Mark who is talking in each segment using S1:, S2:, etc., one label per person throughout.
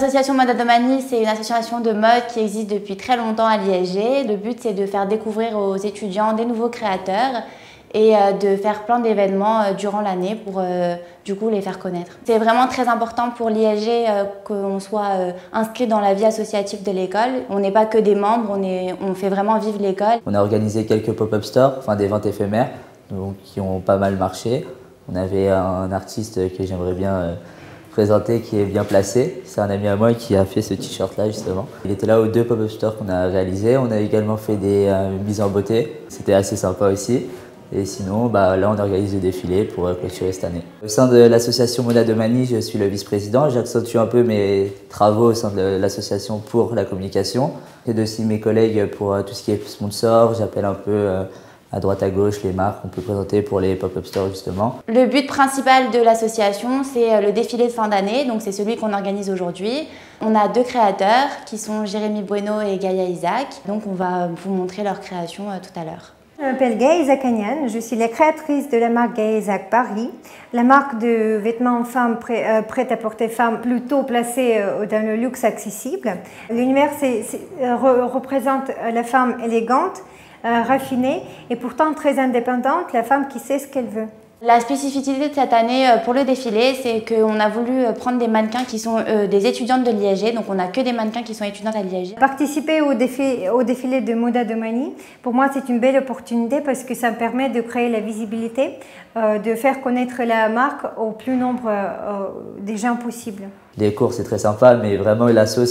S1: L'association Moda Domani, c'est une association de mode qui existe depuis très longtemps à Liège. Le but, c'est de faire découvrir aux étudiants des nouveaux créateurs et de faire plein d'événements durant l'année pour du coup les faire connaître. C'est vraiment très important pour Liège qu'on soit inscrit dans la vie associative de l'école. On n'est pas que des membres, on fait vraiment vivre l'école.
S2: On a organisé quelques pop-up stores, enfin des ventes éphémères, donc, qui ont pas mal marché. On avait un artiste que j'aimerais bien présenter qui est bien placé. C'est un ami à moi qui a fait ce t-shirt là justement. Il était là aux 2 pop-up stores qu'on a réalisés. On a également fait des mises en beauté. C'était assez sympa aussi. Et sinon, là on organise le défilé pour clôturer cette année. Au sein de l'association Moda Domani, je suis le vice-président. J'accentue un peu mes travaux au sein de l'association pour la communication. J'aide aussi mes collègues pour tout ce qui est sponsor. J'appelle un peu à droite à gauche les marques qu'on peut présenter pour les pop-up stores justement.
S1: Le but principal de l'association, c'est le défilé de fin d'année, donc c'est celui qu'on organise aujourd'hui. On a 2 créateurs qui sont Jérémy Bueno et Gaïa Isaac, donc on va vous montrer leur création tout à l'heure.
S3: Je m'appelle Gaïa Isaac-Agnan, je suis la créatrice de la marque Gaïa Isaac Paris, la marque de vêtements femmes prêt-à-porter femmes plutôt placée dans le luxe accessible. L'univers représente la femme élégante, raffinée et pourtant très indépendante, la femme qui sait ce qu'elle veut.
S1: La spécificité de cette année pour le défilé, c'est qu'on a voulu prendre des mannequins qui sont des étudiantes de Liège, donc on n'a que des mannequins qui sont étudiantes à Liège.
S3: Participer au défilé de Moda Domani, pour moi c'est une belle opportunité parce que ça me permet de créer la visibilité, de faire connaître la marque au plus nombre des gens possible.
S2: Les cours c'est très sympa, mais vraiment l'asso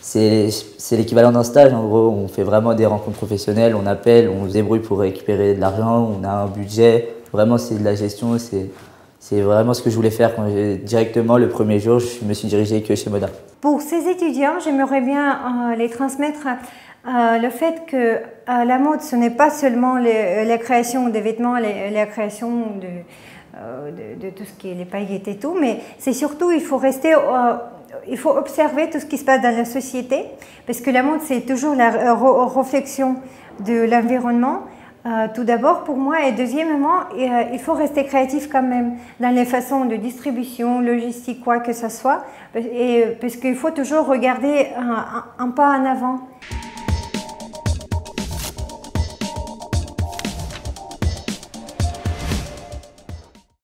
S2: c'est l'équivalent d'un stage. En gros, on fait vraiment des rencontres professionnelles, on appelle, on se débrouille pour récupérer de l'argent, on a un budget. Vraiment, c'est de la gestion, c'est vraiment ce que je voulais faire. Directement, le premier jour, je me suis dirigé que chez Moda.
S3: Pour ces étudiants, j'aimerais bien les transmettre le fait que la mode, ce n'est pas seulement la création des vêtements, la création de tout ce qui est les paillettes et tout, mais c'est surtout, il faut observer tout ce qui se passe dans la société, parce que la mode, c'est toujours la réflexion de l'environnement. Tout d'abord pour moi, et deuxièmement, il faut rester créatif quand même dans les façons de distribution, logistique, quoi que ce soit, parce qu'il faut toujours regarder un pas en avant.